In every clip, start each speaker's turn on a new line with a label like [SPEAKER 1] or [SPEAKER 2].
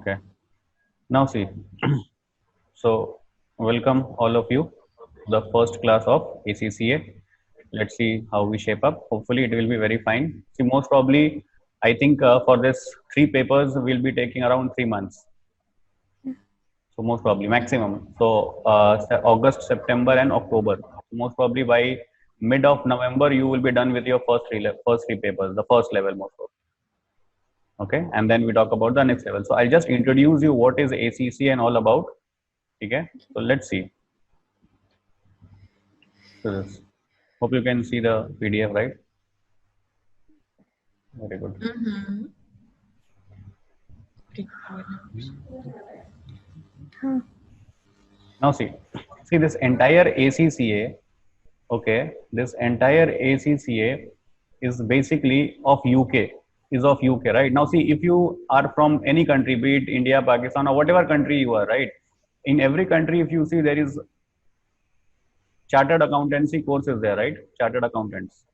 [SPEAKER 1] Okay. Now see. So welcome all of you to the first class of ACCA. Let's see how we shape up. Hopefully it will be very fine. See, most probably, I think for this 3 papers, we'll be taking around 3 months. So most probably maximum. So August, September, and October. Most probably by mid of November, you will be done with your first three papers, the first level most probably. Okay, and then we talk about the next level. So I'll just introduce you what is ACCA and all about. Okay, so let's see. So this. Hope you can see the PDF, right? Very good. Now see this entire ACCA. Okay, this entire ACCA is basically of UK. Is of UK, right? Now see, if you are from any country, be it India, Pakistan, or whatever country you are, right? In every country, if you see, there is chartered accountancy courses there, right? Chartered accountants,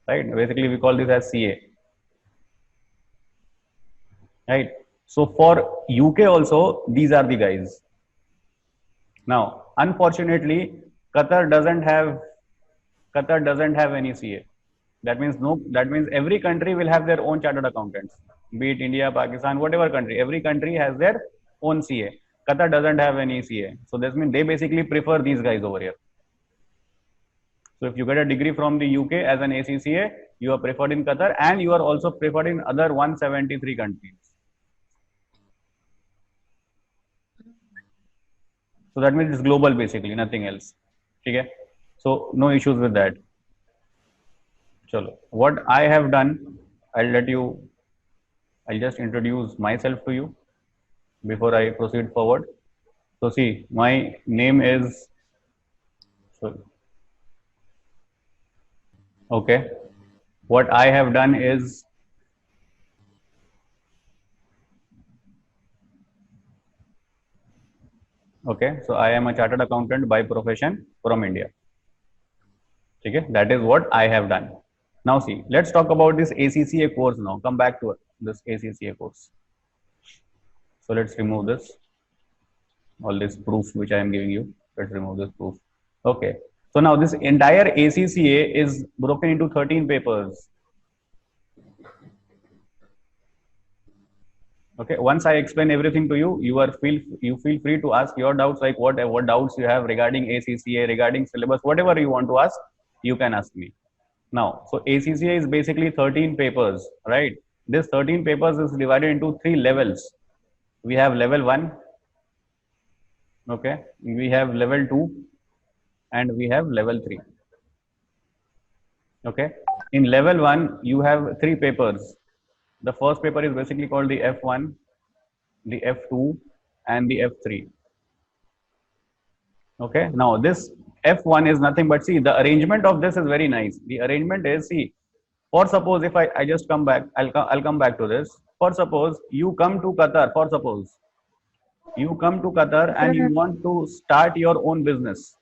[SPEAKER 1] right? Basically, we call this as CA, right? So for UK also, these are the guys. Now, unfortunately, Qatar doesn't have any CA. That means every country will have their own chartered accountants. Be it India, Pakistan, whatever country, every country has their own CA. Qatar doesn't have any CA. So that means they basically prefer these guys over here. So if you get a degree from the UK as an ACCA, you are preferred in Qatar and you are also preferred in other 173 countries. So that means it's global basically, nothing else. Okay? So no issues with that. Chalo. What I have done, I'll just introduce myself to you before I proceed forward. So see, my name is, okay. What I have done is, okay, so I am a chartered accountant by profession from India. Okay, that is what I have done. Now see, let's talk about this ACCA course now. Come back to this ACCA course. So let's remove this, all this proof which I am giving you. Let's remove this proof. Okay, so now this entire ACCA is broken into 13 papers. Okay, once I explain everything to you, you feel free to ask your doubts, like what doubts you have regarding ACCA, regarding syllabus, whatever you want to ask, you can ask me. Now, so ACCA is basically 13 papers, right? This 13 papers is divided into 3 levels. We have level 1, okay, we have level 2, and we have level 3. Okay, in level 1, you have 3 papers. The first paper is basically called the F1, the F2, and the F3. Okay, now this F1 is nothing but, see, the arrangement of this is very nice. The arrangement is, see, for suppose if I just come back, I'll come back to this. For suppose you come to Qatar, for suppose you come to Qatar and you want to start your own business.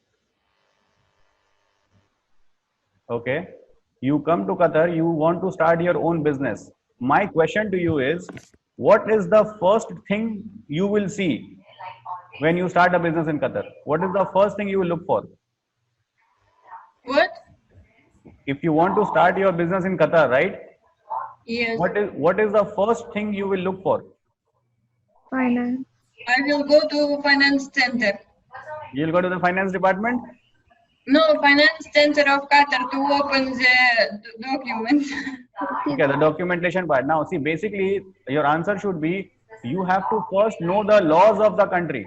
[SPEAKER 1] Okay, you come to Qatar, you want to start your own business. My question to you is, what is the first thing you will see when you start a business in Qatar? What is the first thing you will look for?
[SPEAKER 2] What?
[SPEAKER 1] If you want to start your business in Qatar, right?
[SPEAKER 2] Yes.
[SPEAKER 1] What is the first thing you will look for?
[SPEAKER 3] Finance.
[SPEAKER 2] I will go to finance center.
[SPEAKER 1] You will go to the finance department?
[SPEAKER 2] No, finance center of Qatar to open the documents.
[SPEAKER 1] Okay, the documentation part. Now, see, basically, your answer should be, you have to first know the laws of the country.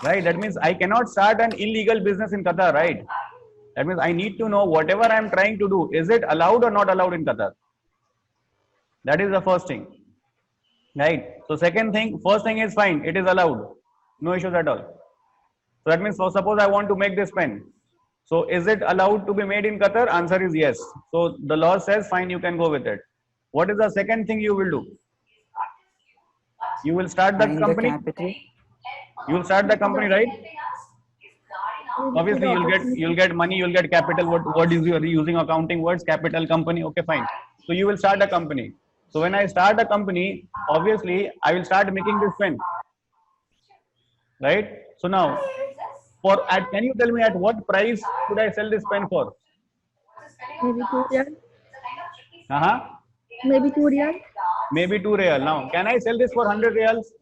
[SPEAKER 1] Right, that means I cannot start an illegal business in Qatar, right? That means I need to know whatever I am trying to do, is it allowed or not allowed in Qatar? That is the first thing, right? So second thing, first thing is fine, it is allowed, no issues at all. So that means, so suppose I want to make this pen. So is it allowed to be made in Qatar? Answer is yes. So the law says fine, you can go with it. What is the second thing you will do? You will start the company. You will start the company, right? Obviously, you'll get money, you'll get capital. What is you using accounting words? Capital, company. Okay, fine. So you will start a company. So when I start a company, obviously I will start making this pen, right? So now, can you tell me at what price should I sell this pen for?
[SPEAKER 3] Maybe 2 real.
[SPEAKER 1] Uh-huh.
[SPEAKER 3] Maybe 2 real.
[SPEAKER 1] Maybe 2 real. Now, can I sell this for 100 reals?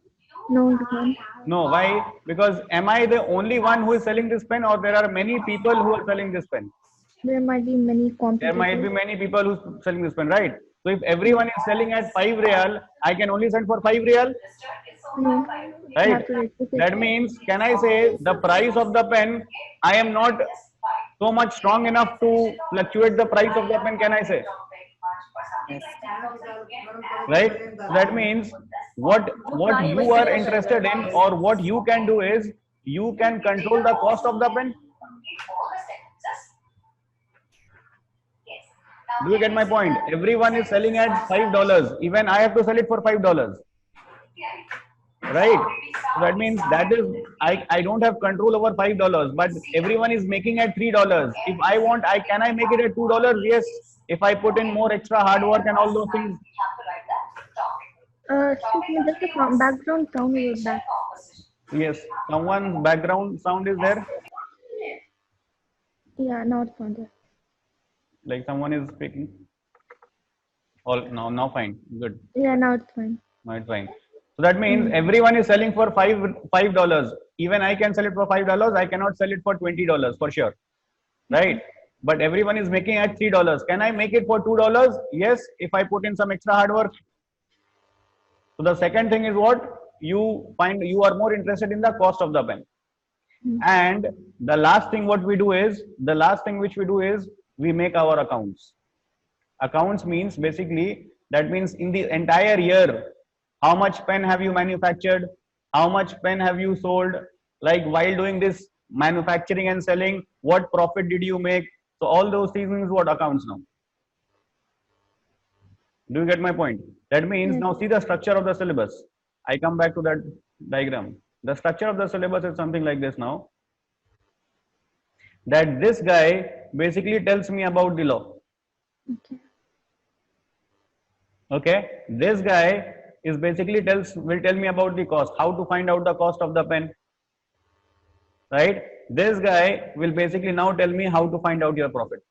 [SPEAKER 3] No, you can't.
[SPEAKER 1] No. Why? Because am I the only one who is selling this pen, or there are many people who are selling this pen?
[SPEAKER 3] There might be many
[SPEAKER 1] There might be
[SPEAKER 3] competitors.
[SPEAKER 1] many people who are selling this pen, right? So if everyone is selling at 5 real, I can only sell for 5 real,
[SPEAKER 3] No, you
[SPEAKER 1] right?
[SPEAKER 3] have to reduce it.
[SPEAKER 1] That means, can I say the price of the pen, I am not so much strong enough to fluctuate the price of the pen, can I say? Right? So that means what you are interested in, or what you can do is you can control the cost of the pen. Do you get my point? Everyone is selling at $5. Even I have to sell it for $5. Right? So that means that is I don't have control over $5, but everyone is making at $3. If I want, can I make it at $2? Yes. If I put in more extra hard work and all those things.
[SPEAKER 3] Excuse me, just a background sound is back.
[SPEAKER 1] Yes. Someone's background sound is there.
[SPEAKER 3] Yeah, now it's not there.
[SPEAKER 1] Like someone is speaking. All now fine. Good.
[SPEAKER 3] Yeah, now it's fine.
[SPEAKER 1] Now it's fine. So that means everyone is selling for $5. Even I can sell it for $5. I cannot sell it for $20 for sure, right? But everyone is making at $3. Can I make it for $2? Yes, if I put in some extra hard work. So the second thing is what you find you are more interested in the cost of the pen. And the last thing which we do is we make our accounts. Accounts means basically that means in the entire year, how much pen have you manufactured? How much pen have you sold? Like while doing this manufacturing and selling, what profit did you make? So all those things is what accounts now. Do you get my point? That means now see the structure of the syllabus. I come back to that diagram. The structure of the syllabus is something like this now. That this guy basically tells me about the law.
[SPEAKER 3] Okay.
[SPEAKER 1] Okay. This guy is basically will tell me about the cost, how to find out the cost of the pen. Right? This guy will basically now tell me how to find out your profit.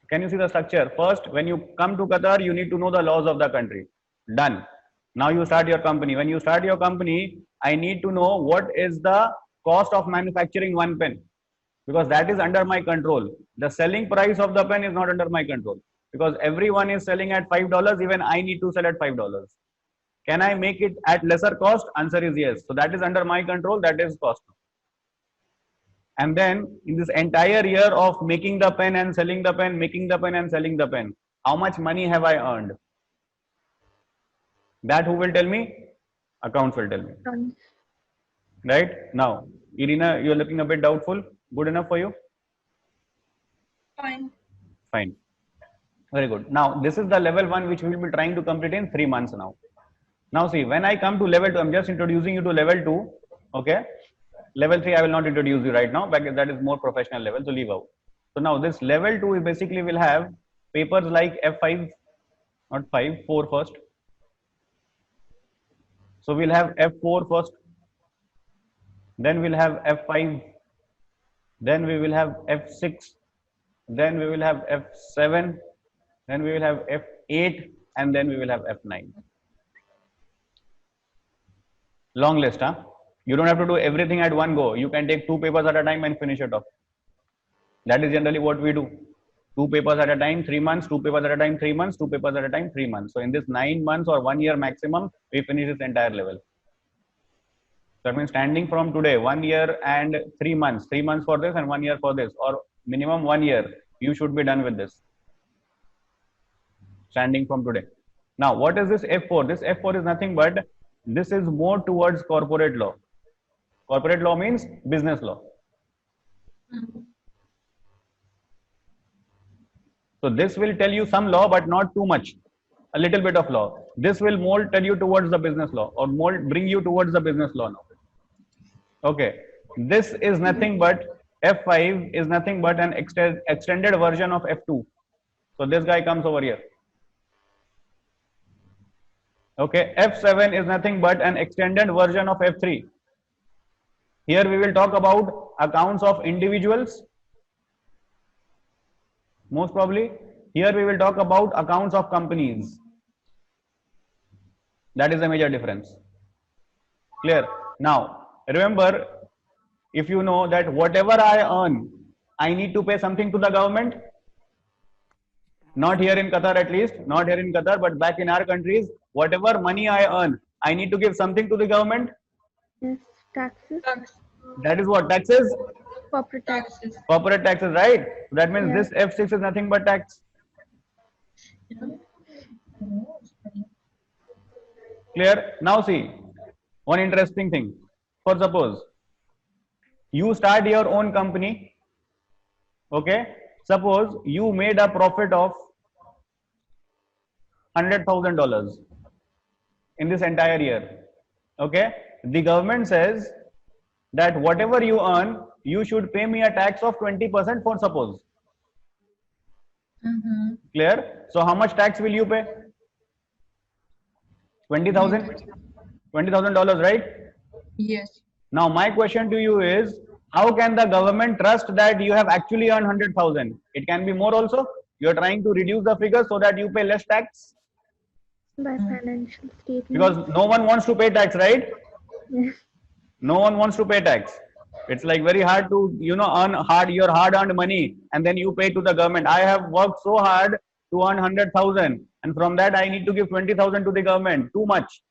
[SPEAKER 1] Can you see the structure? First, when you come to Qatar, you need to know the laws of the country. Done. Now you start your company. When you start your company, I need to know what is the cost of manufacturing one pen, because that is under my control. The selling price of the pen is not under my control, because everyone is selling at $5. Even I need to sell at $5. Can I make it at lesser cost? Answer is yes. So that is under my control. That is cost. And then in this entire year of making the pen and selling the pen, making the pen and selling the pen, how much money have I earned? That who will tell me? Accounts will tell me. Right? Now, Irina, you're looking a bit doubtful. Good enough for you?
[SPEAKER 2] Fine.
[SPEAKER 1] Fine. Very good. Now, this is the level 1 which we will be trying to complete in 3 months now. Now see, when I come to level 2, I'm just introducing you to level 2. Okay. Level 3, I will not introduce you right now, but that is more professional level, so leave out. So now this level 2 is basically will have papers like F5, not 5, 4 first. So we'll have F4 first. Then we'll have F5. Then we will have F6. Then we will have F7. Then we will have F8. And then we will have F9. Long list, huh? You don't have to do everything at one go. You can take 2 papers at a time and finish it off. That is generally what we do. 2 papers at a time, 3 months, 2 papers at a time, 3 months, 2 papers at a time, 3 months. So in this 9 months or 1 year maximum, we finish this entire level. That means standing from today, 1 year and 3 months, 3 months for this and 1 year for this, or minimum 1 year, you should be done with this. Standing from today. Now, what is this F4? This F4 is nothing but this is more towards corporate law. Corporate law means business law. So this will tell you some law, but not too much. A little bit of law. This will more tell you towards the business law, or more bring you towards the business law now. Okay. This is nothing but F5 is nothing but an extended version of F2. So this guy comes over here. Okay, F7 is nothing but an extended version of F3. Here we will talk about accounts of individuals. Most probably. Here we will talk about accounts of companies. That is a major difference. Clear? Now, remember, if you know that whatever I earn, I need to pay something to the government. Not here in Qatar at least, not here in Qatar, but back in our countries, whatever money I earn, I need to give something to the government.
[SPEAKER 3] Yes, taxes.
[SPEAKER 1] That is what? Taxes?
[SPEAKER 3] Corporate tax.
[SPEAKER 2] Taxes.
[SPEAKER 1] Corporate taxes, right? That means
[SPEAKER 3] Yeah.
[SPEAKER 1] this F6 is nothing but tax. Clear? Now see, one interesting thing. For suppose, you start your own company, okay? Suppose you made a profit of $100,000 in this entire year, okay? The government says that whatever you earn, you should pay me a tax of 20% for suppose. Clear? So how much tax will you pay? 20,000? $20,000, right?
[SPEAKER 2] Yes.
[SPEAKER 1] Now my question to you is, how can the government trust that you have actually earned 100,000? It can be more also. You are trying to reduce the figure so that you pay less tax,
[SPEAKER 3] By financial statement.
[SPEAKER 1] because no one wants to pay tax, right?
[SPEAKER 3] Yes.
[SPEAKER 1] No one wants to pay tax. It's like very hard to, earn your hard-earned money and then you pay to the government. I have worked so hard to earn 100,000, and from that I need to give 20,000 to the government. Too much.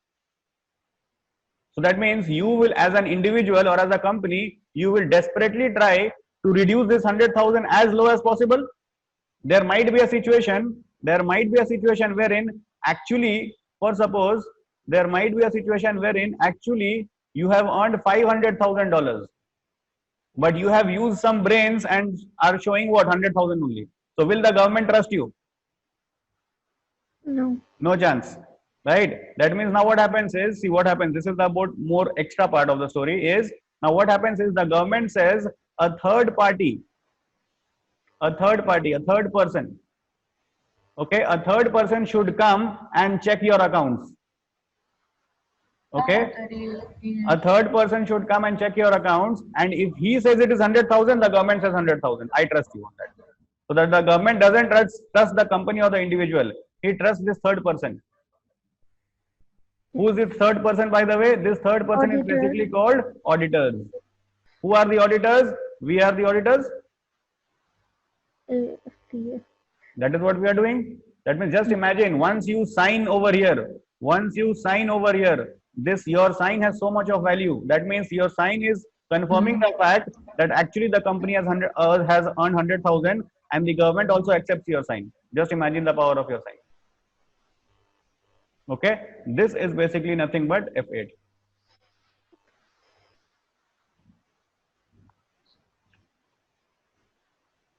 [SPEAKER 1] So that means you will, as an individual or as a company, you will desperately try to reduce this 100,000 as low as possible. There might be a situation wherein actually, for suppose, there might be a situation wherein actually you have earned $500,000, but you have used some brains and are showing what, 100,000 only. So will the government trust you?
[SPEAKER 3] No.
[SPEAKER 1] No chance, right? That means now what happens is, see what happens, this is the more extra part of the story is, now what happens is the government says a third person, okay, a third person should come and check your accounts. Okay, a third person should come and check your accounts, and if he says it is 100,000, the government says 100,000. I trust you on that. So that the government doesn't trust the company or the individual. He trusts this third person. Who is this third person, by the way? This third person is
[SPEAKER 3] Auditor.
[SPEAKER 1] basically called auditors. Who are the auditors? We are the auditors.
[SPEAKER 3] AFCA.
[SPEAKER 1] That is what we are doing. That means just imagine, once you sign over here, this your sign has so much of value. That means your sign is confirming the fact that actually the company has earned 100,000, and the government also accepts your sign. Just imagine the power of your sign. Okay, this is basically nothing but F8.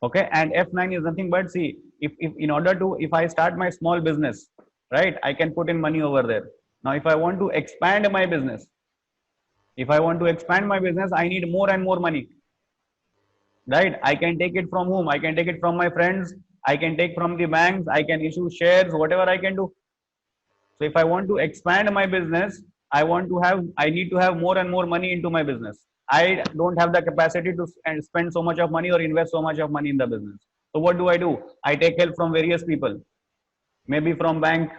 [SPEAKER 1] Okay, and F9 is nothing but, see, if I start my small business, right, I can put in money over there. Now if I want to expand my business, I need more and more money, right? I can take it from whom? I can take it from my friends, I can take from the banks, I can issue shares, whatever I can do. So if I want to expand my business, I need to have more and more money into my business. I don't have the capacity to spend so much of money or invest so much of money in the business. So what do? I take help from various people, maybe from bank,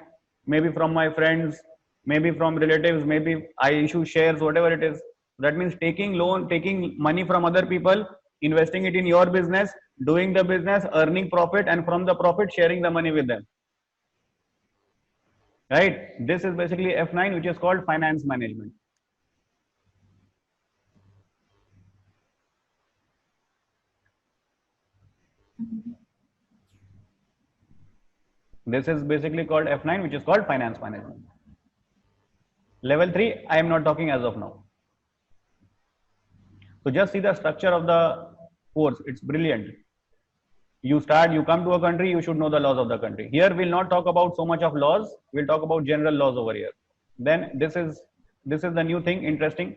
[SPEAKER 1] maybe from my friends, maybe from relatives, maybe I issue shares, whatever it is. That means taking money from other people, investing it in your business, doing the business, earning profit, and from the profit sharing the money with them. Right? This is basically F9, which is called finance management. This is basically called F9, which is called finance management. Level 3, I am not talking as of now. So just see the structure of the course. It's brilliant. You come to a country, you should know the laws of the country. Here we'll not talk about so much of laws. We'll talk about general laws over here. Then this is the new thing, interesting.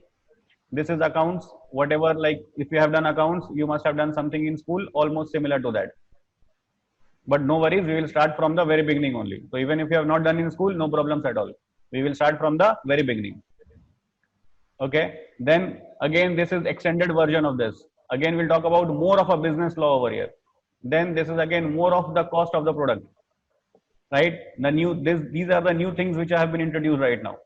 [SPEAKER 1] This is accounts, whatever, like if you have done accounts, you must have done something in school almost similar to that. But no worries, we will start from the very beginning only. So even if you have not done in school, no problems at all. We will start from the very beginning. Okay. Then again, this is extended version of this. Again, we'll talk about more of a business law over here. Then this is again more of the cost of the product. Right? These are the new things which have been introduced right now.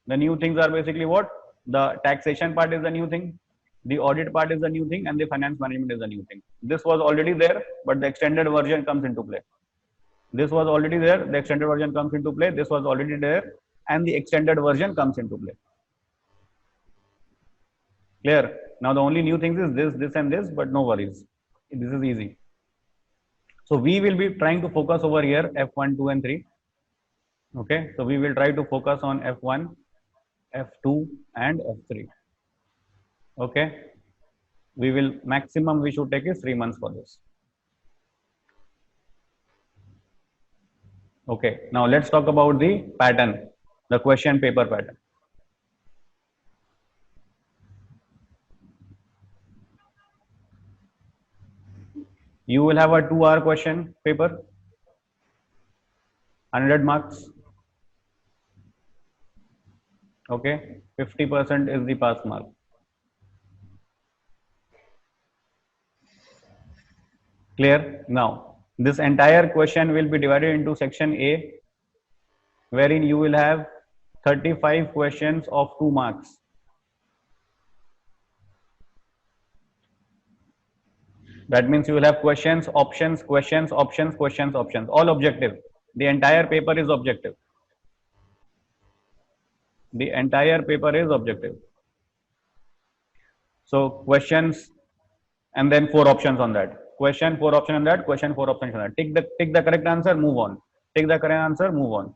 [SPEAKER 1] The new things are basically what? The taxation part is the new thing, the audit part is the new thing, and the finance management is the new thing. This was already there, but the extended version comes into play. This was already there, the extended version comes into play. This was already there, and the extended version comes into play. Clear? Now the only new things is this and this, but no worries. This is easy. So we will be trying to focus over here F1, 2, and 3. Okay, so we will try to focus on F1, F2, and F3. Okay, we will maximum we should take is 3 months for this. Okay, now let's talk about the pattern, the question paper pattern. You will have a 2-hour question paper, 100 marks. Okay, 50% is the pass mark. Clear? Now, this entire question will be divided into section A, wherein you will have 35 questions of 2 marks. That means you will have questions, options, questions, options, questions, options, all objective. The entire paper is objective. The entire paper is objective. So questions and then 4 options on that. Question, 4 options on that. Question, 4 options on that. Take the correct answer, move on. Take the correct answer, move on.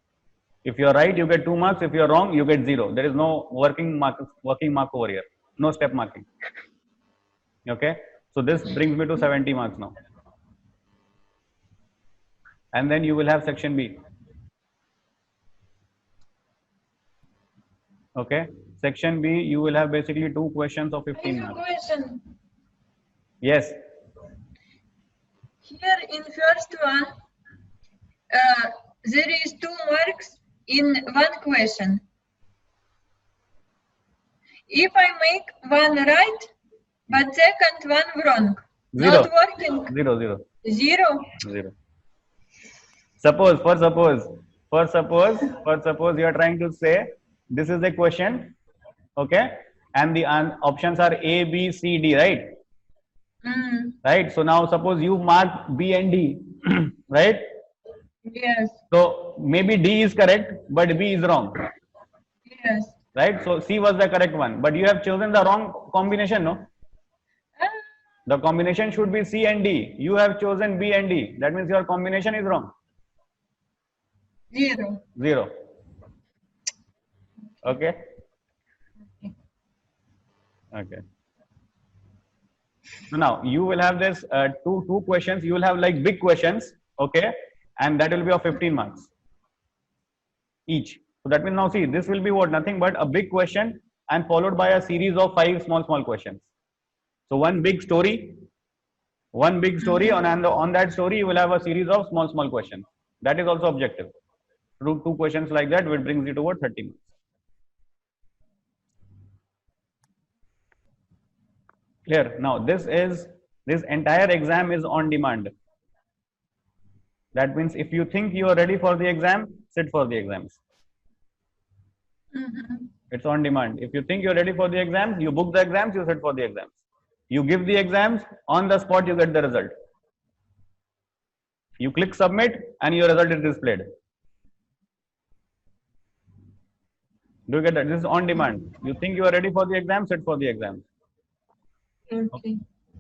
[SPEAKER 1] If you are right, you get 2 marks. If you are wrong, you get 0. There is no working mark over here. No step marking. Okay. So this brings me to 70 marks now. And then you will have section B. Okay. Section B, you will have basically 2 questions of 15 marks.
[SPEAKER 2] Question.
[SPEAKER 1] Yes.
[SPEAKER 2] Here in first one, there is 2 marks in 1 question. If I make 1 right, but second one wrong,
[SPEAKER 1] 0.
[SPEAKER 2] not working.
[SPEAKER 1] 0, 0.
[SPEAKER 2] 0.
[SPEAKER 1] 0. Suppose you are trying to say this is a question, okay, and the options are A, B, C, D, right? Right. So now suppose you mark B and D, right?
[SPEAKER 2] Yes.
[SPEAKER 1] So maybe D is correct, but B is wrong.
[SPEAKER 2] Yes.
[SPEAKER 1] Right. So C was the correct one, but you have chosen the wrong combination, no? The combination should be C and D. You have chosen B and D. That means your combination is wrong.
[SPEAKER 2] 0.
[SPEAKER 1] 0. Okay. Okay. So now you will have this two questions. You will have like big questions, okay, and that will be of 15 marks each. So that means now see, this will be what? Nothing but a big question and followed by a series of 5 small questions. So one big story, on that story you will have a series of small questions. That is also objective. Two questions like that, which brings you to what? 30 marks. Clear? Now this entire exam is on demand. That means if you think you are ready for the exam, sit for the exams. It's on demand. If you think you're ready for the exams, you book the exams, you sit for the exams. You give the exams, on the spot you get the result. You click submit and your result is displayed. Do you get that? This is on demand. You think you are ready for the exam, sit for the exams.
[SPEAKER 2] Okay.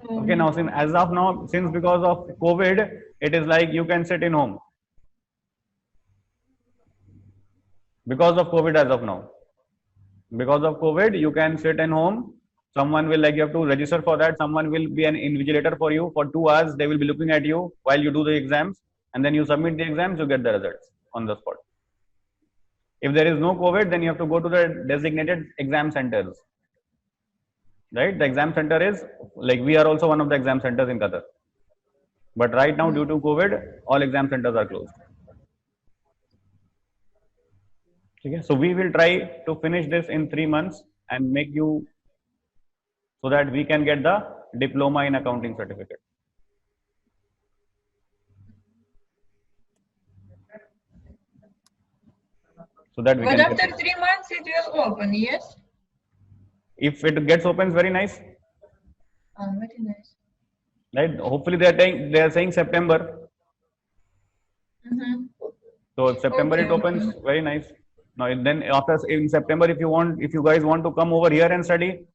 [SPEAKER 1] Okay, now since because of COVID, it is like you can sit in home. Because of COVID as of now. Because of COVID, you can sit in home. Someone will you have to register for that. Someone will be an invigilator for you for 2 hours. They will be looking at you while you do the exams, and then you submit the exams, you get the results on the spot. If there is no COVID, then you have to go to the designated exam centers. right? The exam center is like, we are also one of the exam centers in Qatar. But right now, due to COVID, all exam centers are closed. Okay, so we will try to finish this in 3 months and make you so that we can get the diploma in accounting certificate. So that we
[SPEAKER 2] But
[SPEAKER 1] can
[SPEAKER 2] after
[SPEAKER 1] get,
[SPEAKER 2] 3 months it will open, yes?
[SPEAKER 1] if it gets open, very nice,
[SPEAKER 2] Oh, very nice.
[SPEAKER 1] right? Hopefully they are saying September.
[SPEAKER 2] Mm-hmm.
[SPEAKER 1] So if September it opens, very nice. Now then after in September, if you guys want to come over here and study,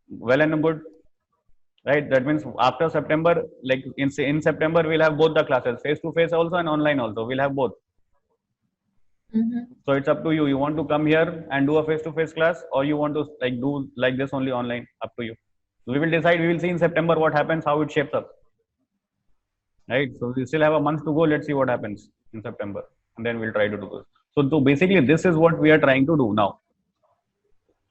[SPEAKER 1] well and good, right? That means after September, like in September, we'll have both the classes, face to face also and online also. We'll have both.
[SPEAKER 2] Mm-hmm.
[SPEAKER 1] So it's up to you. You want to come here and do a face to face class, or you want to like do like this only online? Up to you. So we will decide. We will see in September what happens, how it shapes up. Right. So we still have a month to go. Let's see what happens in September, and then we'll try to do this. So basically, this is what we are trying to do now.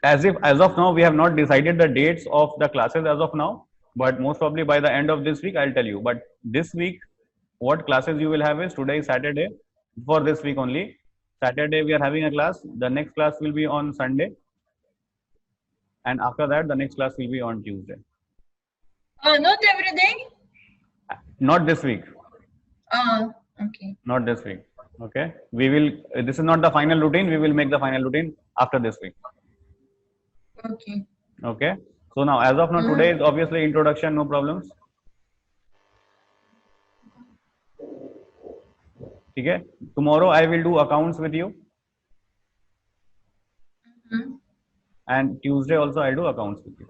[SPEAKER 1] As of now, we have not decided the dates of the classes as of now, but most probably by the end of this week, I'll tell you. But this week, what classes you will have is, today is Saturday. For this week only, Saturday we are having a class. The next class will be on Sunday, and after that, the next class will be on Tuesday.
[SPEAKER 2] Not every day?
[SPEAKER 1] Not this week.
[SPEAKER 2] Okay.
[SPEAKER 1] Not this week. Okay. We will. This is not the final routine. We will make the final routine after this week.
[SPEAKER 2] Okay.
[SPEAKER 1] Okay. So now, as of now, today is obviously introduction. No problems. Okay. Tomorrow I will do accounts with you.
[SPEAKER 2] Mm-hmm.
[SPEAKER 1] And Tuesday also I'll do accounts with you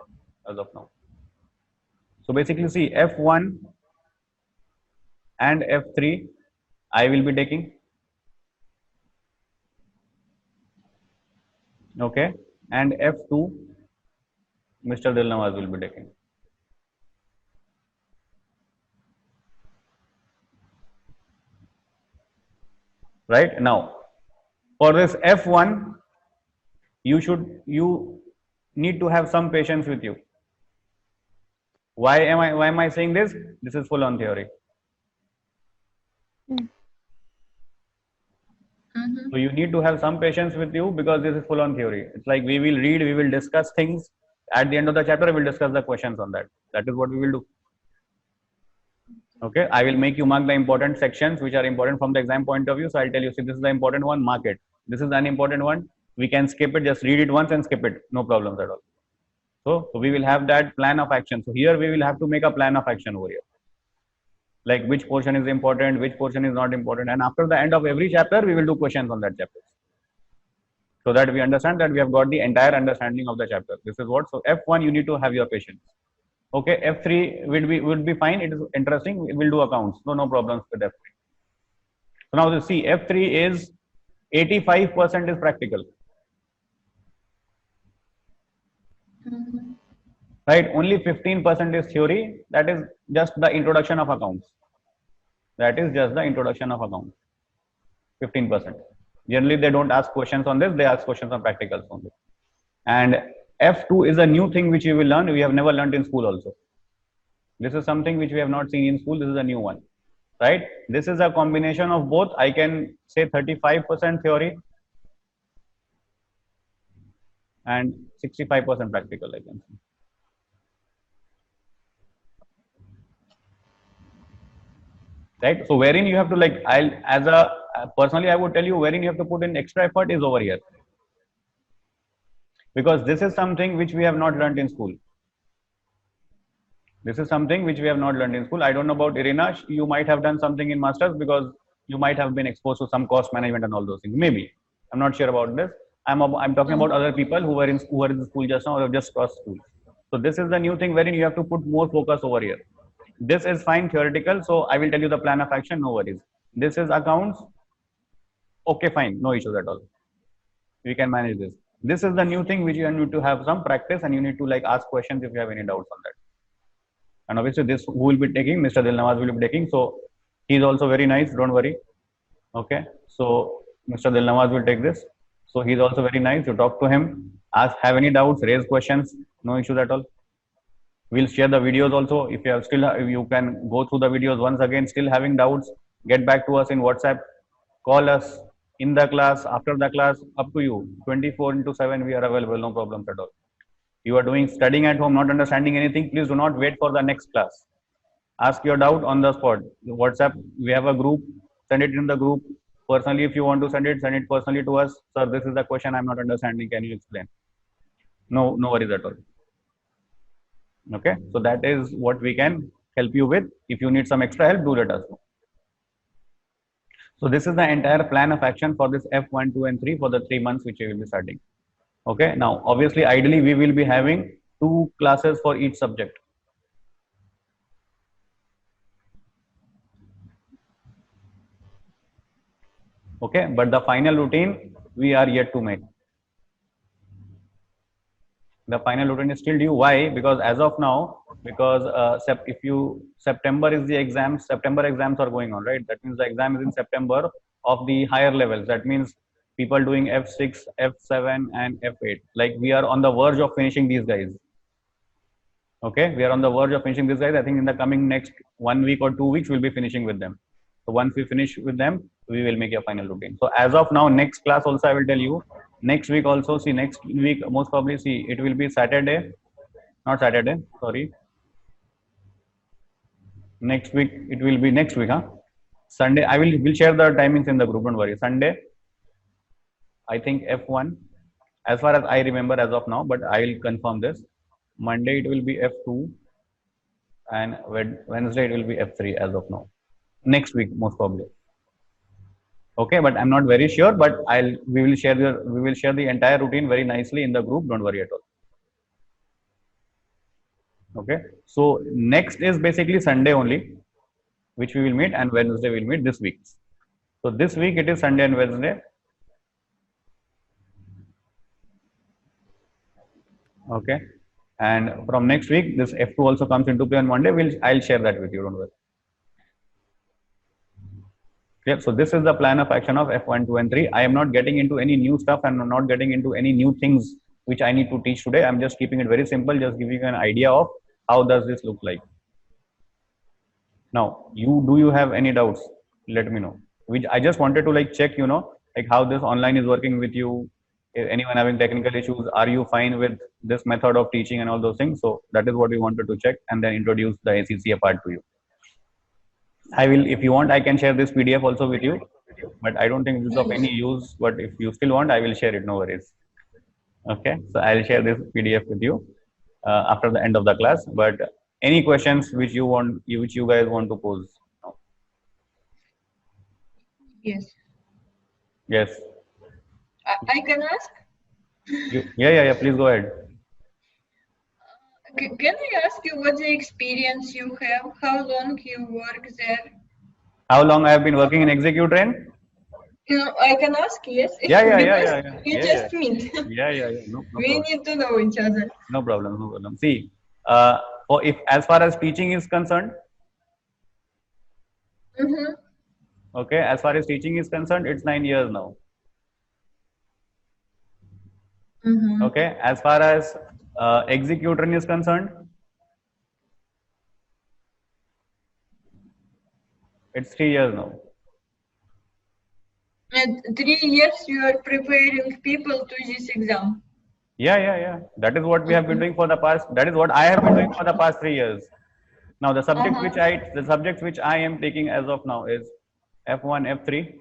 [SPEAKER 1] as of now. So basically, see, F1 and F3 I will be taking. Okay. And F2 Mr. Dilnawaz will be taking. Right now, for this F1, you need to have some patience with you. Why am I saying this? This is full on theory.
[SPEAKER 2] Mm-hmm.
[SPEAKER 1] So you need to have some patience with you, because this is full on theory. It's like we will read, we will discuss things. At the end of the chapter, we will discuss the questions on that. That is what we will do. Okay, I will make you mark the important sections which are important from the exam point of view. So I'll tell you, see, this is the important one, mark it. This is an important one. We can skip it, just read it once and skip it. No problems at all. So we will have that plan of action. So here we will have to make a plan of action over here. Like which portion is important, which portion is not important. And after the end of every chapter, we will do questions on that chapter, so that we understand that we have got the entire understanding of the chapter. This is what. So F1, you need to have your patience. Okay, F3 would be fine. It is interesting. We will do accounts. No problems with F3. So now you see, F3 is 85% is practical.
[SPEAKER 2] Mm-hmm.
[SPEAKER 1] Right? Only 15% is theory. That is just the introduction of accounts. That is just the introduction of accounts. 15%. Generally, they don't ask questions on this. They ask questions on practicals only. And F2 is a new thing which you will learn. We have never learned in school also. This is something which we have not seen in school. This is a new one, right? This is a combination of both. I can say 35% theory and 65% practical, I can say. Right? So wherein you have to, like, personally, I would tell you, wherein you have to put in extra effort is over here. Because this is something which we have not learned in school. This is something which we have not learned in school. I don't know about Irina. You might have done something in masters, because you might have been exposed to some cost management and all those things. Maybe. I'm not sure about this. I'm talking about other people who were in school just now, or have just crossed school. So this is the new thing wherein you have to put more focus over here. This is fine theoretical. So I will tell you the plan of action. No worries. This is accounts. Okay, fine. No issues at all. We can manage this. This is the new thing which you need to have some practice, and you need to like ask questions if you have any doubts on that. And obviously this who will be taking, Mr. Dilnawaz will be taking. So he's also very nice. Don't worry. Okay. So Mr. Dilnawaz will take this. So he's also very nice. You talk to him, have any doubts, raise questions. No issues at all. We'll share the videos also. If you have still, you can go through the videos once again. Still having doubts, get back to us in WhatsApp. Call us in the class, after the class, up to you. 24/7 we are available, no problems at all. You are doing studying at home, not understanding anything, please do not wait for the next class. Ask your doubt on the spot. WhatsApp, we have a group, send it in the group. Personally, if you want to send it personally to us. Sir, this is the question I'm not understanding, can you explain? No worries at all. Okay, so that is what we can help you with. If you need some extra help, do let us know. So this is the entire plan of action for this F1, 2 and 3 for the 3 months which we will be starting. Okay, now obviously ideally we will be having 2 classes for each subject. Okay, but the final routine we are yet to make. The final routine is still due. Why? Because as of now, because September is the exams, September exams are going on, right? That means the exam is in September of the higher levels. That means people doing F6, F7 and F8. Like we are on the verge of finishing these guys. Okay, we are on the verge of finishing these guys. I think in the coming next 1 week or 2 weeks, we'll be finishing with them. So once we finish with them, we will make a final routine. So as of now, next class also I will tell you. Next week also, see next week most probably see it will be Saturday, not Saturday, sorry. Next week it will be next week, huh? Sunday I will share the timings in the group. Don't worry. Sunday, I think F1, as far as I remember as of now, but I will confirm this. Monday it will be F2, and Wednesday it will be F3 as of now. Next week most probably. Okay, but I'm not very sure. But we will share the entire routine very nicely in the group. Don't worry at all. Okay, so next is basically Sunday only, which we will meet, and Wednesday we'll meet this week. So this week it is Sunday and Wednesday. Okay, and from next week this F2 also comes into play on Monday. I'll share that with you. Don't worry. Yeah, so this is the plan of action of F1, 2 and 3. I am not getting into any new stuff and I'm not getting into any new things which I need to teach today. I'm just keeping it very simple, just giving you an idea of how does this look like. Now, do you have any doubts? Let me know. Which I just wanted to like check, like how this online is working with you. If anyone having technical issues, are you fine with this method of teaching and all those things? So that is what we wanted to check and then introduce the ACCA part to you. I will, if you want, I can share this PDF also with you, but I don't think this is of any use. But if you still want, I will share it. No worries. Okay, so I'll share this PDF with you after the end of the class. But any questions which you guys want to pose?
[SPEAKER 2] Yes.
[SPEAKER 1] Yes.
[SPEAKER 2] I can ask?
[SPEAKER 1] Yeah. Please go ahead.
[SPEAKER 2] Can I ask you what the experience you have? How long you work there?
[SPEAKER 1] How long I have been working in Executrain?
[SPEAKER 2] I can ask, yes.
[SPEAKER 1] Yeah.
[SPEAKER 2] We just meet.
[SPEAKER 1] Yeah. No
[SPEAKER 2] we need to know each other.
[SPEAKER 1] No problem. See, if as far as teaching is concerned, okay, as far as teaching is concerned, it's 9 years now. Okay, as far as Executrain is concerned, it's 3 years now.
[SPEAKER 2] And 3 years you are preparing people to this exam.
[SPEAKER 1] Yeah. That is what we have been doing for the past. That is what I have been doing for the past 3 years. Now the subjects which I am taking as of now is F1, F3,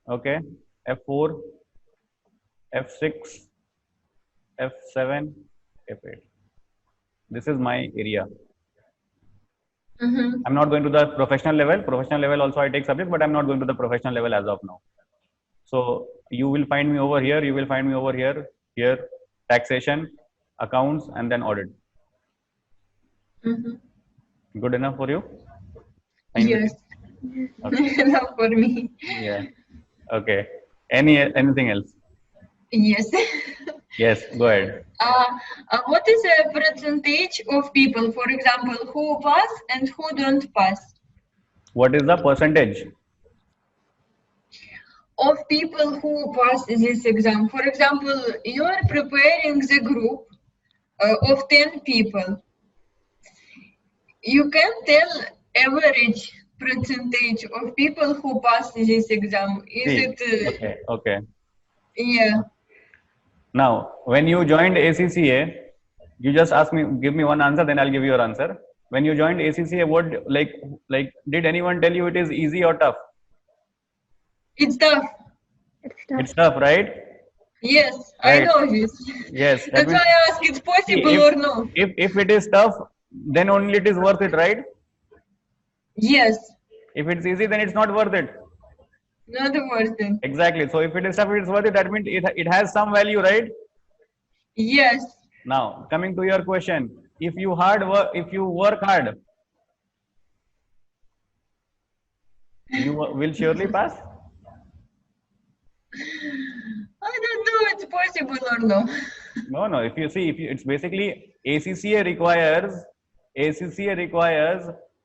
[SPEAKER 1] okay, F4, F6, F7, F8. This is my area. I'm not going to the professional level. Professional level also I take subjects, but I'm not going to the professional level as of now. So you will find me over here. You will find me over here. Here, taxation, accounts, and then audit. Good enough for you?
[SPEAKER 2] Yes. Okay. Enough for me.
[SPEAKER 1] Yeah. Okay. Anything else?
[SPEAKER 2] Yes.
[SPEAKER 1] Yes. Go ahead.
[SPEAKER 2] What is the percentage of people, for example, who pass and who don't pass?
[SPEAKER 1] What is the percentage
[SPEAKER 2] of people who pass this exam? For example, you are preparing the group of 10 people. you can tell average percentage of people who pass this exam. Is
[SPEAKER 1] See,
[SPEAKER 2] it?
[SPEAKER 1] okay, okay.
[SPEAKER 2] Yeah.
[SPEAKER 1] Now, when you joined ACCA, you just ask me, give me one answer, then I'll give you your answer. When you joined ACCA, what did anyone tell you it is easy or tough?
[SPEAKER 2] It's tough.
[SPEAKER 3] It's tough.
[SPEAKER 1] It's tough, right?
[SPEAKER 2] Yes, I
[SPEAKER 1] Right.
[SPEAKER 2] know this.
[SPEAKER 1] Yes, that
[SPEAKER 2] That's
[SPEAKER 1] means
[SPEAKER 2] why I ask it's
[SPEAKER 1] see,
[SPEAKER 2] possible or no.
[SPEAKER 1] if it is tough, then only it is worth it, right?
[SPEAKER 2] Yes,
[SPEAKER 1] If it's easy, then it's not worth it.
[SPEAKER 2] not the worst thing.
[SPEAKER 1] Exactly. So if it is tough, it's worth it. That means it has some value, right?
[SPEAKER 2] Yes.
[SPEAKER 1] Now, coming to your question, if you work hard, you will surely pass.
[SPEAKER 2] I don't know it's possible or no.
[SPEAKER 1] No. If you see, it's basically ACCA requires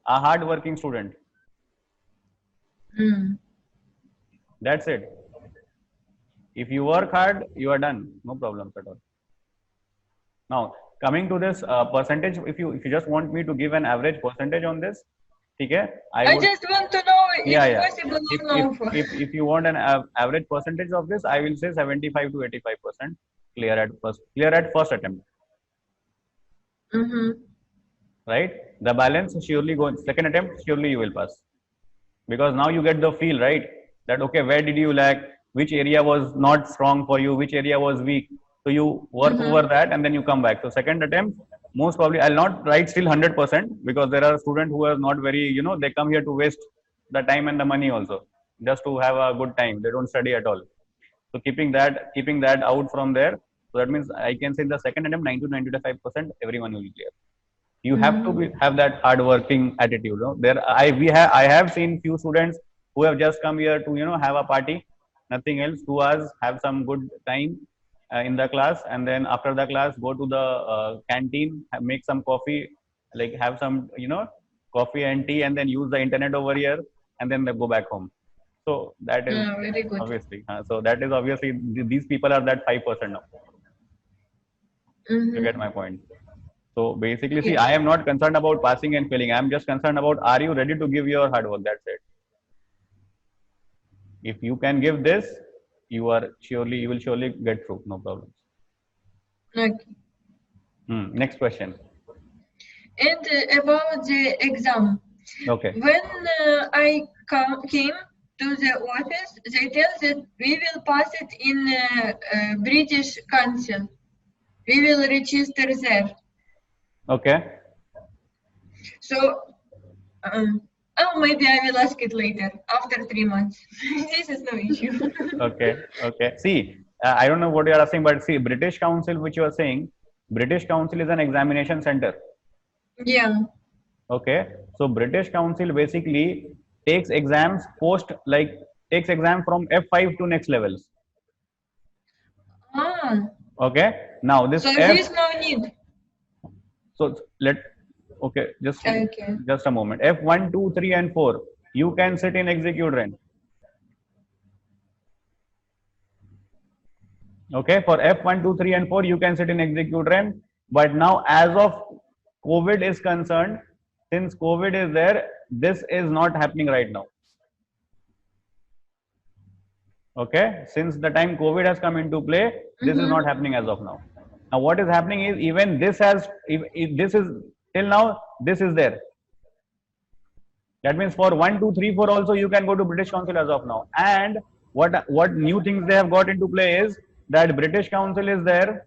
[SPEAKER 1] a hard-working student.
[SPEAKER 2] Mm.
[SPEAKER 1] That's it. If you work hard, you are done. No problems at all. Now, coming to this percentage, if you just want me to give an average percentage on this, okay,
[SPEAKER 2] I
[SPEAKER 1] would.
[SPEAKER 2] just want to know
[SPEAKER 1] Yeah,
[SPEAKER 2] it's
[SPEAKER 1] yeah.
[SPEAKER 2] possible
[SPEAKER 1] If
[SPEAKER 2] or no.
[SPEAKER 1] if you want an average percentage of this, I will say 75 to 85% clear at first attempt.
[SPEAKER 2] Mm-hmm.
[SPEAKER 1] Right? The balance surely go second attempt, surely you will pass. Because now you get the feel, right? That okay, where did you lack? Which area was not strong for you? Which area was weak? So you work over that and then you come back. So second attempt, most probably I'll not write still 100% because there are students who are not very, they come here to waste the time and the money also just to have a good time. They don't study at all. So keeping that out from there. So that means I can say in the second attempt, 90 to 95% everyone will clear. You have to have that hard working attitude. I have seen few students who have just come here to have a party, nothing else, 2 hours, have some good time in the class, and then after the class go to the canteen, make some coffee, like have some coffee and tea, and then use the internet over here, and then they go back home. So that is
[SPEAKER 2] Very good.
[SPEAKER 1] obviously so that is obviously these people are that 5% now. You get my point. So basically, see,
[SPEAKER 2] Yes.
[SPEAKER 1] I am not concerned about passing and failing. I am just concerned about are you ready to give your hard work? That's it. If you can give this, you will surely get through. No problems.
[SPEAKER 2] Okay.
[SPEAKER 1] Next question.
[SPEAKER 2] And about the exam,
[SPEAKER 1] Okay.
[SPEAKER 2] when I came to the office, they tell that we will pass it in British Council. We will register there.
[SPEAKER 1] Okay.
[SPEAKER 2] So, maybe I will ask it later, after 3 months. This is no issue.
[SPEAKER 1] Okay. Okay. See, I don't know what you are asking, but see, British Council, which you are saying, British Council is an examination center.
[SPEAKER 2] Yeah.
[SPEAKER 1] Okay. So British Council basically takes exams takes exam from F5 to next levels.
[SPEAKER 2] Ah.
[SPEAKER 1] Okay. Now this
[SPEAKER 2] So
[SPEAKER 1] F.
[SPEAKER 2] there's no need.
[SPEAKER 1] So okay, just
[SPEAKER 2] Okay.
[SPEAKER 1] a moment. F1, 2, 3, and 4. You can sit in execute rank. Okay, for F1, 2, 3, and 4, you can sit in execute rank. But now, as of COVID is concerned, since COVID is there, this is not happening right now. Okay, since the time COVID has come into play, this is not happening as of now. Now, what is happening is even this if this is till now, this is there. That means for 1, 2, 3, 4 also you can go to British Council as of now. And what new things they have got into play is that British Council is there.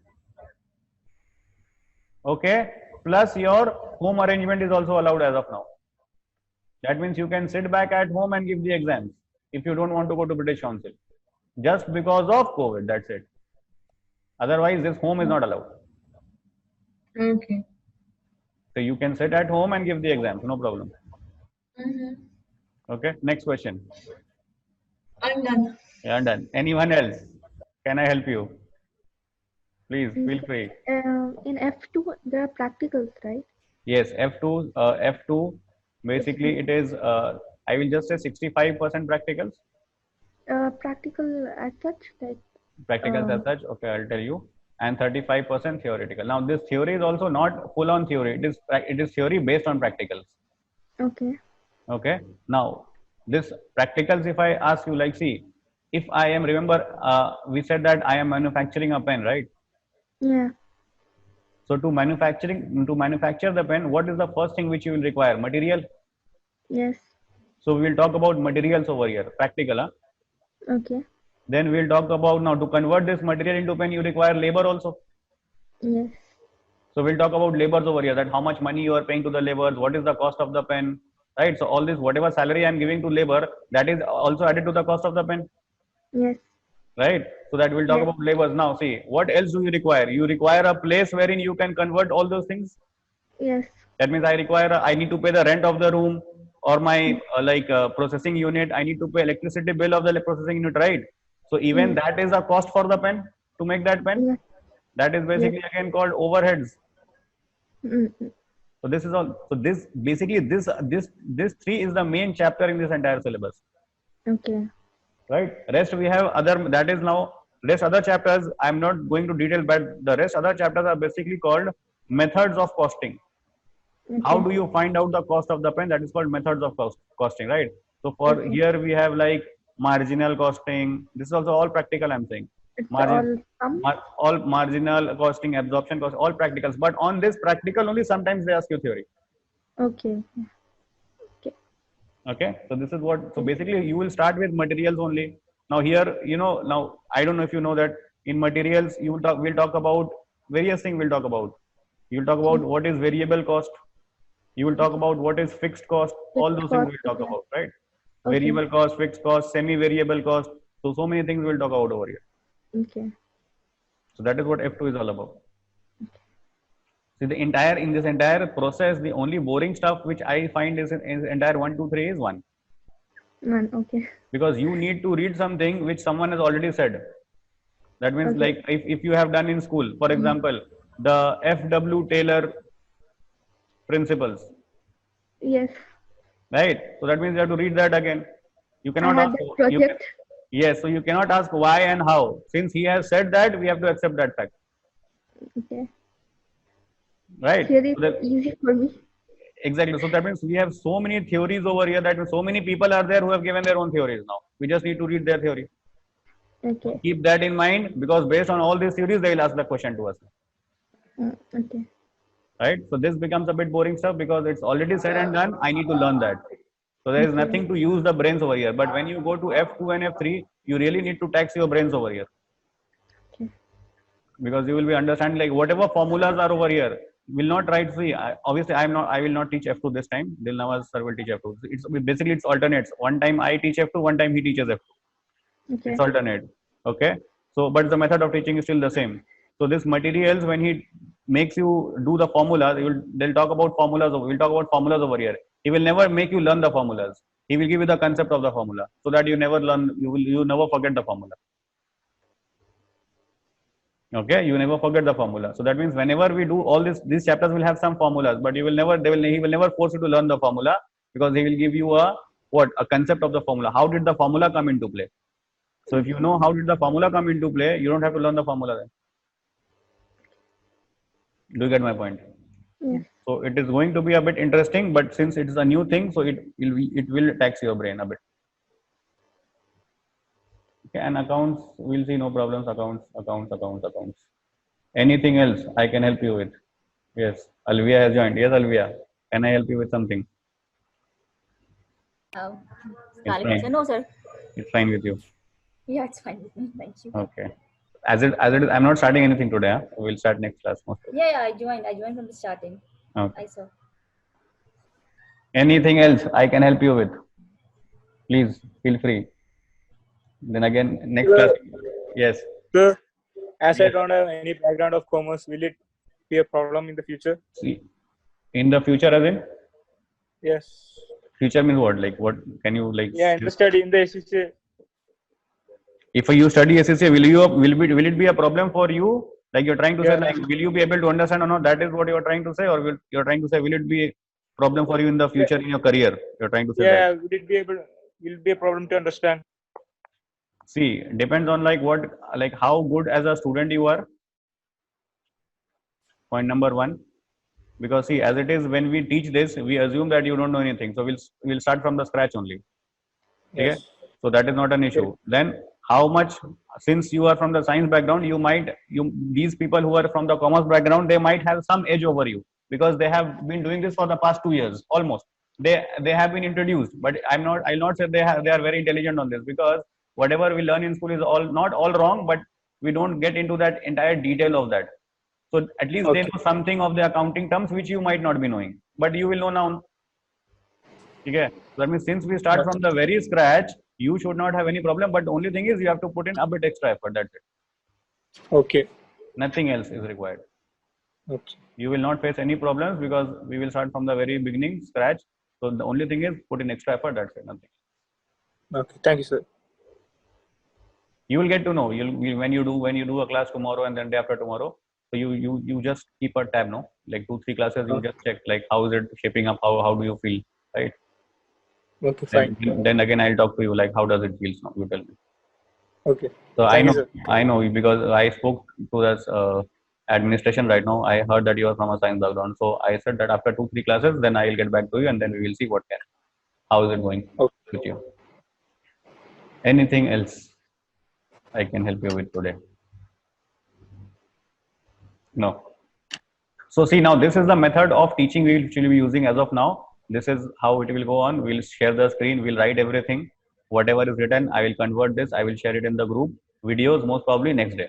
[SPEAKER 1] Okay, plus your home arrangement is also allowed as of now. That means you can sit back at home and give the exams if you don't want to go to British Council. Just because of COVID, that's it. Otherwise, this home is not allowed.
[SPEAKER 2] Okay.
[SPEAKER 1] So you can sit at home and give the exams, no problem.
[SPEAKER 2] Mm-hmm.
[SPEAKER 1] Okay, next question.
[SPEAKER 2] I'm done.
[SPEAKER 1] Yeah, I'm done. Anyone else? Can I help you? Please feel free.
[SPEAKER 3] In F2, there are practicals, right?
[SPEAKER 1] Yes, F2 basically it is, I will just say 65%
[SPEAKER 3] Practical as such, like
[SPEAKER 1] practicals as such. Okay, I'll tell you. and 35% theoretical. Now this theory is also not full on theory. It is theory based on practicals.
[SPEAKER 3] Okay.
[SPEAKER 1] Okay. Now this practicals, if I ask you, like, see, if I am, remember, we said that I am manufacturing a pen, right?
[SPEAKER 3] Yeah.
[SPEAKER 1] So to manufacture the pen, what is the first thing which you will require? Material.
[SPEAKER 3] Yes.
[SPEAKER 1] So we will talk about materials over here, practical. Huh?
[SPEAKER 3] Okay.
[SPEAKER 1] Then we'll talk about, now to convert this material into pen, you require labor also.
[SPEAKER 3] Yes.
[SPEAKER 1] So we'll talk about labors over here, that how much money you are paying to the laborers, what is the cost of the pen, right? So all this, whatever salary I'm giving to labor, that is also added to the cost of the pen,
[SPEAKER 3] Yes.
[SPEAKER 1] right? So that we'll talk
[SPEAKER 3] Yes.
[SPEAKER 1] about labors. Now see, what else do you require? You require a place wherein you can convert all those things.
[SPEAKER 3] Yes.
[SPEAKER 1] That means I need to pay the rent of the room, or my processing unit. I need to pay electricity bill of the processing unit, right? So even that is a cost for the pen, to make that pen.
[SPEAKER 3] Yes.
[SPEAKER 1] That is
[SPEAKER 3] Yes.
[SPEAKER 1] basically again called overheads.
[SPEAKER 3] Mm-mm.
[SPEAKER 1] So this is all. So this basically this three is the main chapter in this entire syllabus,
[SPEAKER 3] Okay.
[SPEAKER 1] right? Rest we have other, that is now rest other chapters. I'm not going to detail, but the rest other chapters are basically called methods of costing. How
[SPEAKER 3] Okay.
[SPEAKER 1] do you find out the cost of the pen? That is called methods of costing, right? So for
[SPEAKER 3] Okay.
[SPEAKER 1] here we have like marginal costing. This is also all practical, I'm saying.
[SPEAKER 3] It's
[SPEAKER 1] Margin,
[SPEAKER 3] all sum.
[SPEAKER 1] all marginal costing, absorption cost, all practicals. But on this practical only, sometimes they ask you theory.
[SPEAKER 3] Okay. Okay.
[SPEAKER 1] Okay, so this is what, so basically you will start with materials only. Now here, now I don't know if you know that in materials we'll talk about various things. We'll talk about, you'll talk about what is variable cost, you will talk about what is fixed cost, all
[SPEAKER 3] Fixed
[SPEAKER 1] those things
[SPEAKER 3] cost.
[SPEAKER 1] we'll talk
[SPEAKER 3] Okay.
[SPEAKER 1] about, right?
[SPEAKER 3] Okay.
[SPEAKER 1] Variable cost, fixed cost, semi-variable cost, so many things we'll talk about over here.
[SPEAKER 3] Okay.
[SPEAKER 1] So that is what F2 is all about. See, in this entire process, the only boring stuff which I find is in entire 1, 2, 3 is 1.
[SPEAKER 3] None. Okay.
[SPEAKER 1] Because you need to read something which someone has already said. That means,
[SPEAKER 3] Okay.
[SPEAKER 1] like, if you have done in school, for example, the F.W. Taylor principles,
[SPEAKER 3] Yes.
[SPEAKER 1] right? So that means you have to read that again. You
[SPEAKER 3] I
[SPEAKER 1] cannot
[SPEAKER 3] had
[SPEAKER 1] ask,
[SPEAKER 3] that project.
[SPEAKER 1] yes, so you cannot ask why and how. Since he has said that, we have to accept that fact,
[SPEAKER 3] Okay.
[SPEAKER 1] right?
[SPEAKER 3] Theory
[SPEAKER 1] So that,
[SPEAKER 3] is easy for me.
[SPEAKER 1] exactly. So that means we have so many theories over here, that means so many people are there who have given their own theories now. We just need to read their theory. So
[SPEAKER 3] Okay.
[SPEAKER 1] keep that in mind, because based on all these theories, they will ask the question to us.
[SPEAKER 3] Okay.
[SPEAKER 1] Right? So this becomes a bit boring stuff because it's already said and done. I need to learn that. So there is
[SPEAKER 3] Okay.
[SPEAKER 1] nothing to use the brains over here. But when you go to F2 and F3, you really need to tax your brains over here.
[SPEAKER 3] Okay.
[SPEAKER 1] Because you will be understanding, like, whatever formulas are over here, will not try to see. Obviously, I will not teach F2 this time. Dilnawaz sir will teach F2. It's basically, it's alternates. One time I teach F2, one time he teaches F2.
[SPEAKER 3] Okay.
[SPEAKER 1] It's alternate. Okay. So, but the method of teaching is still the same. So this materials, when he makes you do the formula, they'll talk about formulas. We'll talk about formulas over here. He will never make you learn the formulas. He will give you the concept of the formula, so that you never learn. You never forget the formula. Okay, you never forget the formula. So that means whenever we do all this, these chapters will have some formulas, but you will never. He will never force you to learn the formula, because he will give you a concept of the formula. How did the formula come into play? So if you know how did the formula come into play, you don't have to learn the formula then. Do you get my point?
[SPEAKER 3] Yes.
[SPEAKER 1] So it is going to be a bit interesting, but since it is a new thing, so it will tax your brain a bit. Okay, and accounts, we'll see, no problems. Accounts. Anything else I can help you with? Yes, Alvia has joined. Yes, Alvia, can I help you with something? It's fine.
[SPEAKER 4] No, sir.
[SPEAKER 1] It's fine with you.
[SPEAKER 4] Yeah, it's fine with me. Thank you.
[SPEAKER 1] Okay. As it is, I'm not starting anything today. Huh? We'll start next class. Most of it.
[SPEAKER 4] Yeah, I joined. I joined from the starting.
[SPEAKER 1] Okay.
[SPEAKER 4] I saw.
[SPEAKER 1] Anything else I can help you with? Please feel free. Then again, next class. Yes.
[SPEAKER 5] Sir, as I don't have any background of commerce, will it be a problem in the future?
[SPEAKER 1] See, in the future, as in
[SPEAKER 5] Yes.
[SPEAKER 1] future means what? Like, what can you like?
[SPEAKER 5] Yeah, interested in the SCCA.
[SPEAKER 1] If you study SCCA, will it be a problem for you? Like, you're trying to say, like, will you be able to understand or not? That is what you're trying to say, or you're trying to say, will it be a problem for you in the future in your career? You're trying to say that.
[SPEAKER 5] Yeah, will it be a problem to understand?
[SPEAKER 1] See, depends on like how good as a student you are. Point number one. Because see, as it is, when we teach this, we assume that you don't know anything. So we'll start from the scratch only. Okay?
[SPEAKER 5] Yes.
[SPEAKER 1] So that is not an issue. Then how much, since you are from the science background, these people who are from the commerce background, they might have some edge over you because they have been doing this for the past 2 years almost. They have been introduced, but I'll not say they are very intelligent on this, because whatever we learn in school is not all wrong, but we don't get into that entire detail of that. So at least they
[SPEAKER 5] Okay.
[SPEAKER 1] know something of the accounting terms which you might not be knowing, but you will know now. Okay. So that means since we start from the very scratch, you should not have any problem. But the only thing is you have to put in a bit extra effort. That's it.
[SPEAKER 5] Okay.
[SPEAKER 1] Nothing else is required.
[SPEAKER 5] Okay.
[SPEAKER 1] You will not face any problems because we will start from the very beginning, scratch. So the only thing is put in extra effort. That's it. Nothing.
[SPEAKER 5] Okay. Thank you, sir.
[SPEAKER 1] You will get to know. When you do a class tomorrow and then day after tomorrow. So you just keep a tab, no? Like 2-3 classes, you just check like how is it shaping up, how do you feel, right?
[SPEAKER 5] Okay. Fine.
[SPEAKER 1] Then again I'll talk to you like how does it feel now? You tell me.
[SPEAKER 5] Okay.
[SPEAKER 1] So
[SPEAKER 5] Thank you, sir.
[SPEAKER 1] I know because I spoke to this administration right now. I heard that you are from a science background, so I said that after 2-3 classes, then I'll get back to you and then we will see how is it going
[SPEAKER 5] Okay.
[SPEAKER 1] with you. Anything else I can help you with today? No. So see, now this is the method of teaching we will actually be using as of now. This is how it will go on. We'll share the screen. We'll write everything. Whatever is written, I will convert this. I will share it in the group. Videos most probably next day.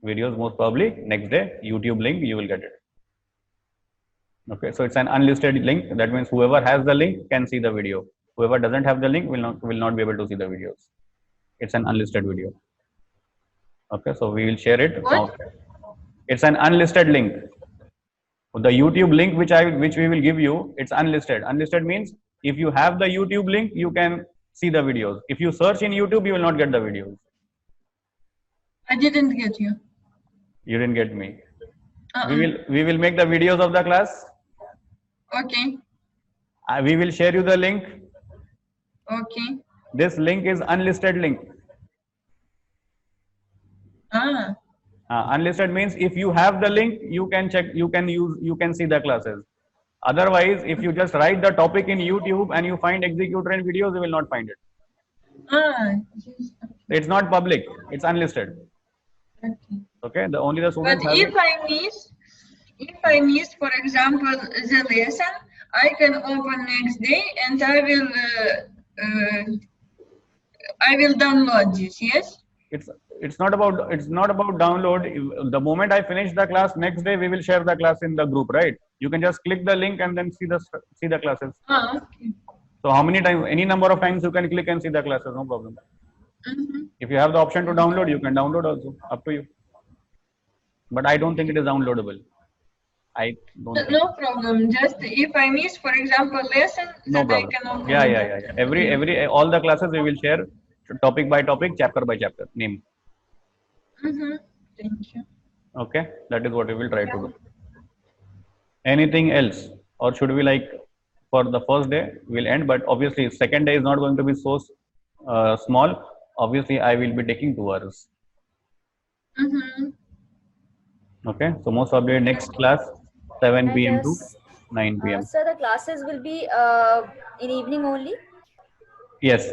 [SPEAKER 1] Videos most probably next day. YouTube link, you will get it. Okay, so it's an unlisted link. That means whoever has the link can see the video. Whoever doesn't have the link will not be able to see the videos. It's an unlisted video. Okay, so we will share it.
[SPEAKER 2] What?
[SPEAKER 1] It's an unlisted link. The YouTube link which we will give you, it's unlisted. Unlisted means if you have the YouTube link, you can see the videos. If you search in YouTube, you will not get the videos.
[SPEAKER 2] I didn't get you.
[SPEAKER 1] You didn't get me.
[SPEAKER 2] Uh-uh.
[SPEAKER 1] We will make the videos of the class.
[SPEAKER 2] Okay.
[SPEAKER 1] We will share you the link.
[SPEAKER 2] Okay.
[SPEAKER 1] This link is unlisted link. Unlisted means if you have the link, you can check, you can see the classes. Otherwise, if you just write the topic in YouTube and you find executor and videos, you will not find it. It's not public. It's unlisted.
[SPEAKER 2] Okay.
[SPEAKER 1] Okay. Only the students
[SPEAKER 2] But
[SPEAKER 1] have
[SPEAKER 2] if I miss, for example, the lesson, I can open next day and I will download this. Yes.
[SPEAKER 1] It's not about download. The moment I finish the class, next day we will share the class in the group, right? You can just click the link and then see the classes.
[SPEAKER 2] Okay.
[SPEAKER 1] So how many times, any number of times you can click and see the classes, no problem.
[SPEAKER 2] Mm-hmm.
[SPEAKER 1] If you have the option to download, you can download also, up to you. But I don't think it is downloadable. I don't think.
[SPEAKER 2] No problem. Just if I miss, for example, lesson,
[SPEAKER 1] No
[SPEAKER 2] then I
[SPEAKER 1] problem.
[SPEAKER 2] can open
[SPEAKER 1] Yeah.
[SPEAKER 2] it.
[SPEAKER 1] All the classes we will share topic by topic, chapter by chapter, name.
[SPEAKER 2] Mm-hmm. Thank you.
[SPEAKER 1] Okay, that is what we will try to do. Anything else, or should we like for the first day we'll end? But obviously, second day is not going to be so small. Obviously, I will be taking 2 hours.
[SPEAKER 2] Mm-hmm.
[SPEAKER 1] Okay, so most probably next class 7 p.m. to 9 p.m.
[SPEAKER 4] Sir, the classes will be in evening only?
[SPEAKER 1] Yes.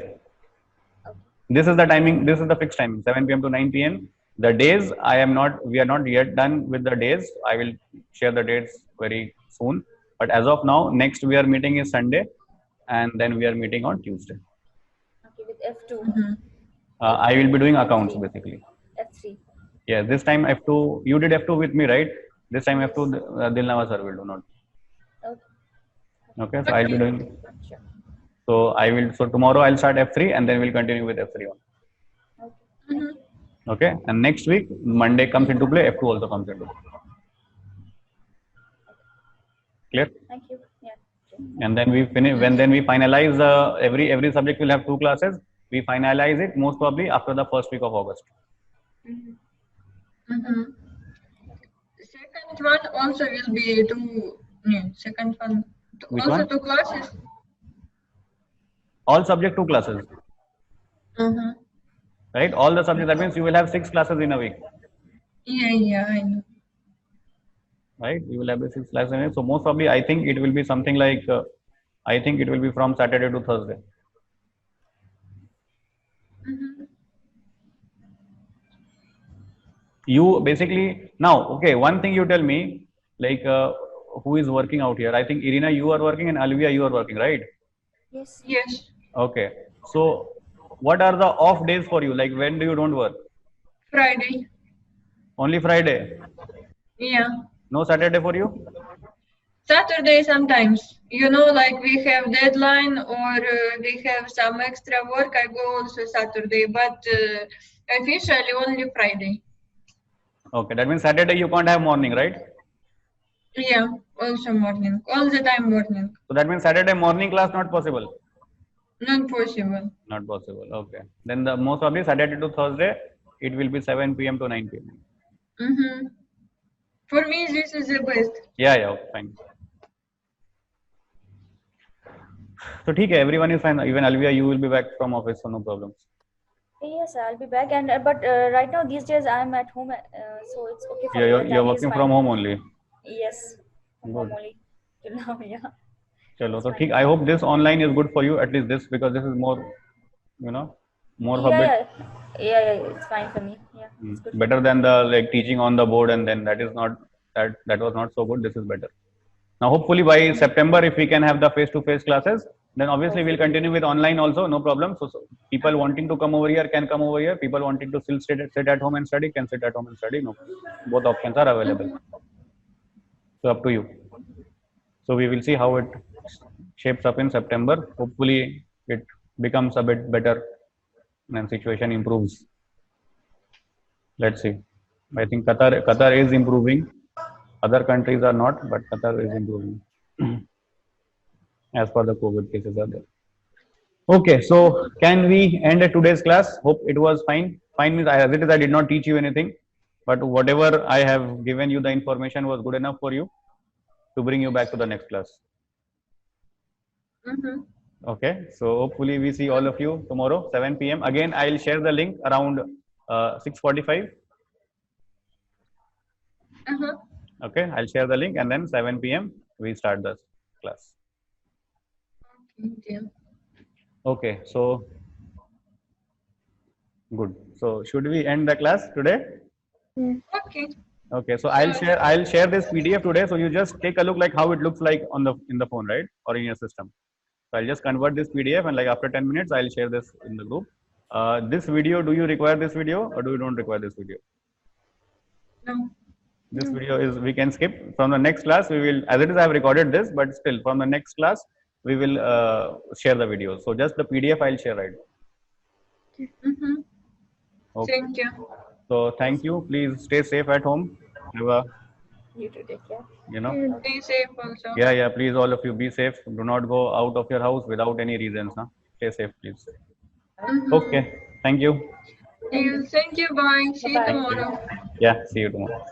[SPEAKER 1] This is the timing. This is the fixed timing. 7 p.m. to 9 p.m. The days we are not yet done with the days. I will share the dates very soon. But as of now, next we are meeting is Sunday, and then we are meeting on Tuesday.
[SPEAKER 4] Okay, with F2.
[SPEAKER 2] Mm-hmm.
[SPEAKER 1] I will be doing accounts basically.
[SPEAKER 4] F3.
[SPEAKER 1] Yeah, this time F2. You did F2 with me, right? This time F2 Dilnava sir will do not.
[SPEAKER 4] Okay.
[SPEAKER 1] Okay, so I'll be doing.
[SPEAKER 4] Sure.
[SPEAKER 1] So I will. So tomorrow I'll start F3 and then we'll continue with F3 on.
[SPEAKER 4] Okay.
[SPEAKER 2] Mm-hmm.
[SPEAKER 1] Okay, and next week Monday comes into play. F2 also comes into play. Clear?
[SPEAKER 4] Thank you. Yeah. Sure.
[SPEAKER 1] And then we finish. Then we finalize every subject will have 2 classes. We finalize it most probably after the first week of August.
[SPEAKER 2] Mm-hmm. Second one also will be 2. Yeah, second one
[SPEAKER 1] Which
[SPEAKER 2] also
[SPEAKER 1] one?
[SPEAKER 2] 2 classes.
[SPEAKER 1] All subject 2 classes,
[SPEAKER 2] Mm-hmm.
[SPEAKER 1] right? All the subjects. That means you will have 6 classes in a week.
[SPEAKER 2] Yeah, I know.
[SPEAKER 1] right? We will have the 6 classes in it. So most probably, I think it will be something like, I think it will be from Saturday to Thursday.
[SPEAKER 2] Mhm.
[SPEAKER 1] You basically now, okay. One thing you tell me, like, who is working out here? I think Irina, you are working, and Alvia, you are working, right?
[SPEAKER 4] Yes.
[SPEAKER 2] Yes,
[SPEAKER 1] Okay. So, what are the off days for you? Like, when do you don't work?
[SPEAKER 2] Friday.
[SPEAKER 1] Only Friday.
[SPEAKER 2] Yeah.
[SPEAKER 1] No Saturday for you?
[SPEAKER 2] Saturday sometimes. You know, like we have deadline or we have some extra work. I go also Saturday, but officially only Friday.
[SPEAKER 1] Okay. That means Saturday you can't have morning, right?
[SPEAKER 2] Yeah, also morning. All the time morning.
[SPEAKER 1] So that means Saturday morning class not possible.
[SPEAKER 2] Not possible.
[SPEAKER 1] Not possible. Okay. Then the most probably Saturday to Thursday, it will be 7 p.m. to 9 p.m.
[SPEAKER 2] Mm-hmm. For me, this is the best.
[SPEAKER 1] Yeah, yeah, okay, fine. So, ठीक है, everyone is fine. Even Alvia, you will be back from office, so no problems.
[SPEAKER 4] Yes, I'll be back. And but right now these days I'm at home, so it's okay for
[SPEAKER 1] Yeah,
[SPEAKER 4] me.
[SPEAKER 1] you're,
[SPEAKER 4] The
[SPEAKER 1] you're
[SPEAKER 4] timing is
[SPEAKER 1] working
[SPEAKER 4] fine.
[SPEAKER 1] from home only.
[SPEAKER 4] Yes, from home
[SPEAKER 1] Good.
[SPEAKER 4] only till now. Yeah.
[SPEAKER 1] Chalo,
[SPEAKER 4] It's
[SPEAKER 1] so
[SPEAKER 4] fine.
[SPEAKER 1] ठीक. I hope this online is good for you, at least this, because this is more, you know, more of a bit
[SPEAKER 4] Yeah. It's fine for me. Yeah, it's good.
[SPEAKER 1] better than the like teaching on the board, and then that is not that was not so good. This is better. Now, hopefully by September, if we can have the face-to-face classes, then obviously we'll continue with online also, no problem. So people wanting to come over here can come over here. People wanting to still sit at home and study can sit at home and study. No, both options are available. So up to you. So we will see how it shapes up in September. Hopefully it becomes a bit better and situation improves. Let's see. I think Qatar is improving. Other countries are not, but Qatar is improving. As per the COVID cases are there. Okay, so can we end today's class? Hope it was fine. Fine means as it is, I did not teach you anything, but whatever I have given you the information was good enough for you to bring you back to the next class.
[SPEAKER 2] Mm-hmm.
[SPEAKER 1] Okay, so hopefully we see all of you tomorrow 7 p.m. Again, I'll share the link around 6:45.
[SPEAKER 2] Uh-huh.
[SPEAKER 1] Okay, I'll share the link and then 7 p.m. we start the class.
[SPEAKER 2] Okay.
[SPEAKER 1] Okay, so good. So should we end the class today?
[SPEAKER 3] Yeah.
[SPEAKER 2] Okay.
[SPEAKER 1] Okay, so I'll share this PDF today. So you just take a look like how it looks like in the phone, right, or in your system. So I'll just convert this PDF, and like after 10 minutes, I'll share this in the group. This video, do you require this video or do you don't require this video?
[SPEAKER 2] No.
[SPEAKER 1] This video is we can skip. From the next class, we will, as it is, I have recorded this, but still from the next class, we will share the video. So just the PDF I'll share, right?
[SPEAKER 2] Mm-hmm.
[SPEAKER 1] Okay.
[SPEAKER 2] Thank you.
[SPEAKER 1] So thank you. Please stay safe at home. Have a,
[SPEAKER 4] You too, take care.
[SPEAKER 1] you know,
[SPEAKER 2] Stay safe also.
[SPEAKER 1] yeah. Please, all of you, be safe. Do not go out of your house without any reasons. Huh? Stay safe, please.
[SPEAKER 2] Mm-hmm.
[SPEAKER 1] Okay. Thank you.
[SPEAKER 2] Thank you. Bye. See you
[SPEAKER 4] Bye-bye.
[SPEAKER 2] tomorrow.
[SPEAKER 1] Yeah. See you tomorrow.